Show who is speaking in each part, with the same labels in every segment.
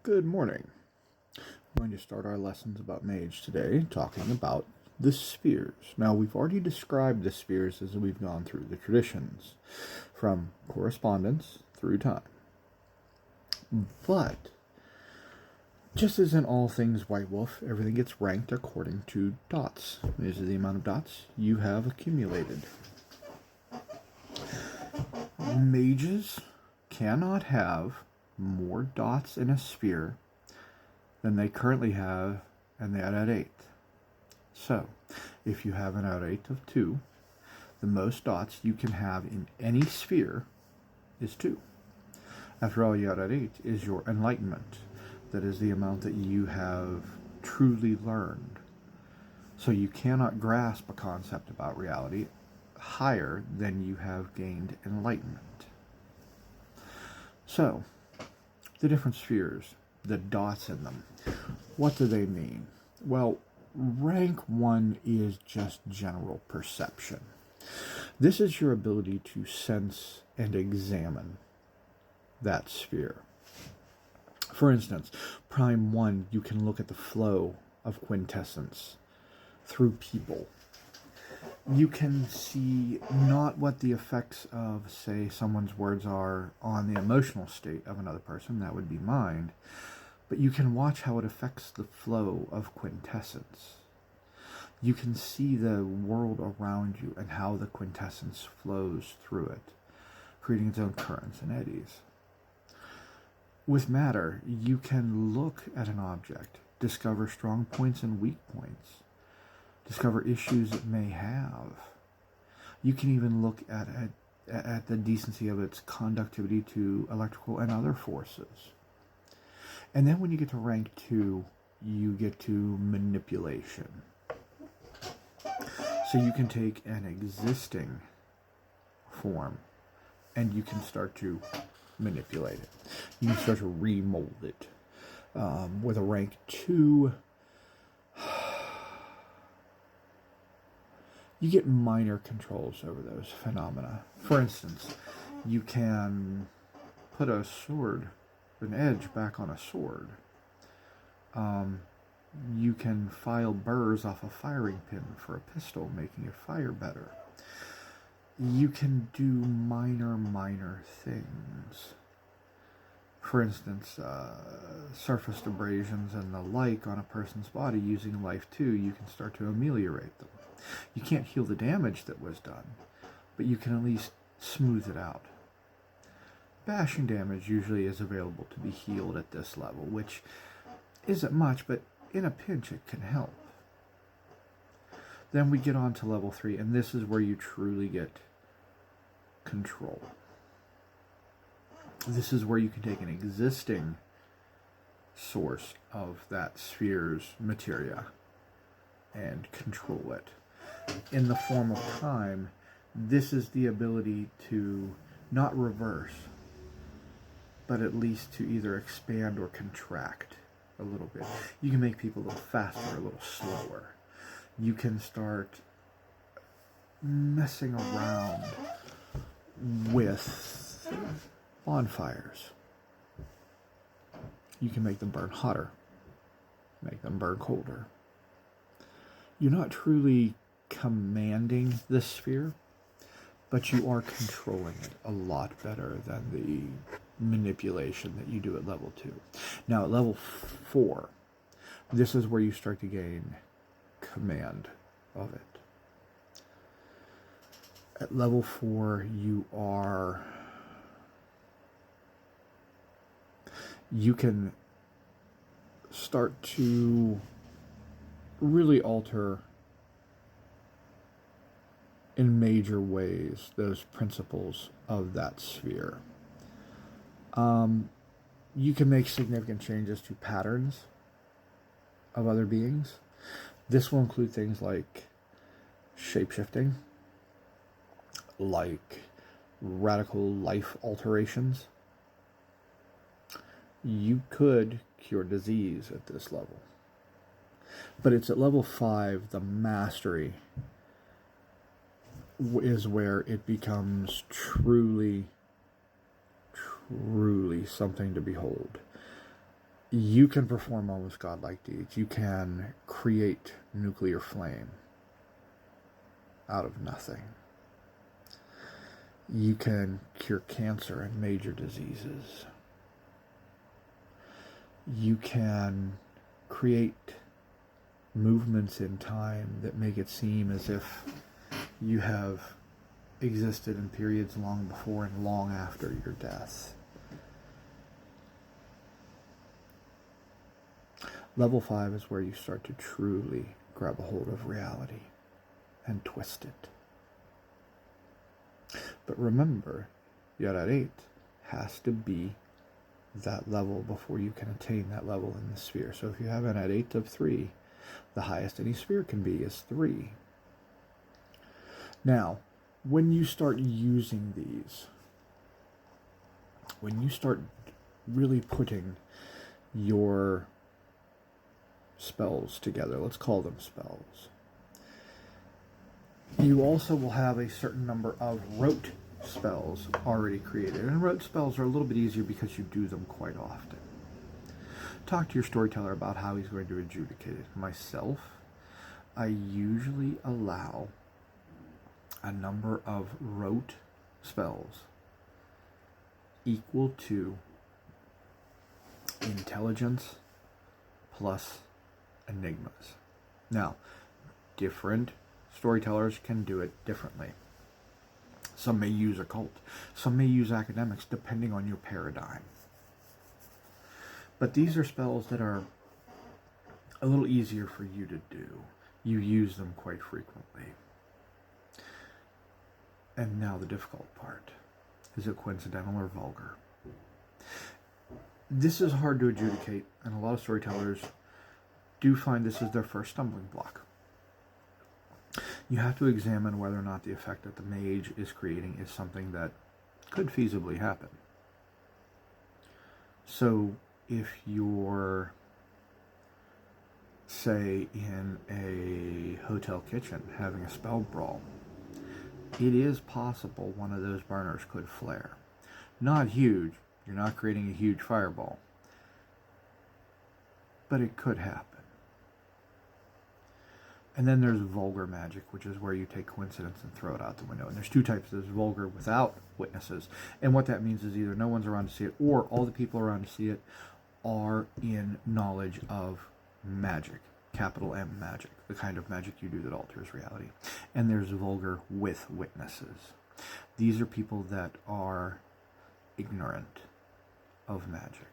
Speaker 1: Good morning. We're going to start our lessons about Mage today, talking about the spheres. Now, we've already described the spheres as we've gone through the traditions, from correspondence through time. But, just as in all things White Wolf, everything gets ranked according to dots. This is the amount of dots you have accumulated. Mages cannot have more dots in a sphere than they currently have, and they add 8. So, if you have an add 8 of 2, the most dots you can have in any sphere is 2. After all, you add 8 is your enlightenment. That is the amount that you have truly learned. So you cannot grasp a concept about reality higher than you have gained enlightenment. So, the different spheres, the dots in them, what do they mean? Well, rank 1 is just general perception. This is your ability to sense and examine that sphere. For instance, prime 1, you can look at the flow of quintessence through people. You can see not what the effects of, say, someone's words are on the emotional state of another person, that would be mind, but you can watch how it affects the flow of quintessence. You can see the world around you and how the quintessence flows through it, creating its own currents and eddies. With matter, you can look at an object, discover strong points and weak points, discover issues it may have. You can even look at the decency of its conductivity to electrical and other forces. And then when you get to rank 2, you get to manipulation. So you can take an existing form and you can start to manipulate it. You can start to remold it. With a rank 2, you get minor controls over those phenomena. For instance, you can put a sword, an edge back on a sword. You can file burrs off a firing pin for a pistol, making it fire better. You can do minor things. For instance, surface abrasions and the like on a person's body using Life 2, you can start to ameliorate them. You can't heal the damage that was done, but you can at least smooth it out. Bashing damage usually is available to be healed at this level, which isn't much, but in a pinch it can help. Then we get on to level 3, and this is where you truly get control. This is where you can take an existing source of that sphere's materia and control it. In the form of time, this is the ability to not reverse, but at least to either expand or contract a little bit. You can make people a little faster, a little slower. You can start messing around with bonfires. You can make them burn hotter, make them burn colder. You're not truly commanding the sphere, but you are controlling it a lot better than the manipulation that you do at level 2. Now at level 4, this is where you start to gain command of it. At level 4, you can start to really alter in major ways those principles of that sphere. You can make significant changes to patterns of other beings. This will include things like shape-shifting, like radical life alterations. You could cure disease at this level. But it's at level 5, the mastery is where it becomes truly something to behold. You can perform almost godlike deeds. You can create nuclear flame out of nothing. You can cure cancer and major diseases. You can create movements in time that make it seem as if you have existed in periods long before and long after your death. Level 5 is where you start to truly grab a hold of reality and twist it. But remember, you're at 8 has to be that level before you can attain that level in the sphere. So if you have an at 8 of 3, the highest any sphere can be is 3. Now, when you start using these, when you start really putting your spells together, let's call them spells, you also will have a certain number of rote spells already created. And rote spells are a little bit easier because you do them quite often. Talk to your storyteller about how he's going to adjudicate it. Myself, I usually allow a number of rote spells equal to intelligence plus enigmas. Now, different storytellers can do it differently. Some may use occult. Some may use academics, depending on your paradigm. But these are spells that are a little easier for you to do. You use them quite frequently. And now the difficult part. Is it coincidental or vulgar? This is hard to adjudicate, and a lot of storytellers do find this is their first stumbling block. You have to examine whether or not the effect that the mage is creating is something that could feasibly happen. So if you're, say, in a hotel kitchen having a spell brawl, it is possible one of those burners could flare. Not huge, you're not creating a huge fireball, but it could happen. And then there's vulgar magic, which is where you take coincidence and throw it out the window. And there's two types. There's vulgar without witnesses. And what that means is either no one's around to see it, or all the people around to see it are in knowledge of magic. Capital M magic. The kind of magic you do that alters reality. And there's vulgar with witnesses. These are people that are ignorant of magic.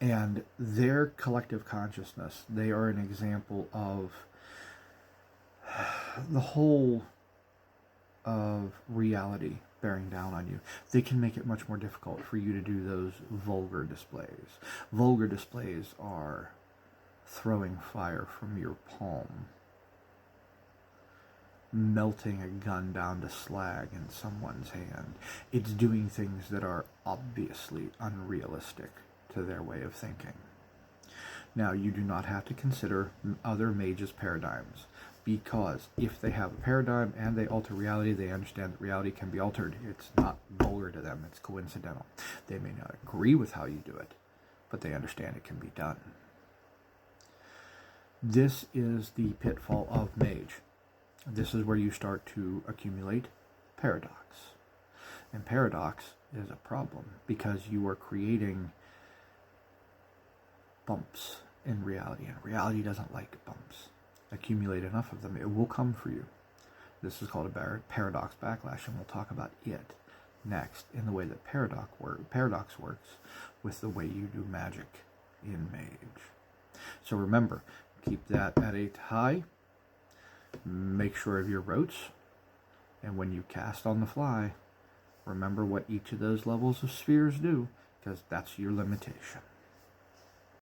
Speaker 1: And their collective consciousness, they are an example of the whole of reality bearing down on you. They can make it much more difficult for you to do those vulgar displays. Vulgar displays are throwing fire from your palm, melting a gun down to slag in someone's hand. It's doing things that are obviously unrealistic to their way of thinking. Now, you do not have to consider other mages' paradigms, because if they have a paradigm and they alter reality, they understand that reality can be altered. It's not vulgar to them, it's coincidental. They may not agree with how you do it, but they understand it can be done. This is the pitfall of mage. This is where you start to accumulate paradox. And paradox is a problem because you are creating bumps in reality, and reality doesn't like bumps. Accumulate enough of them, it will come for you. This is called a paradox backlash, and we'll talk about it next in the way that paradox works with the way you do magic in mage. So remember, keep that at 8 high. Make sure of your rotes, and when you cast on the fly, remember what each of those levels of spheres do, because that's your limitation.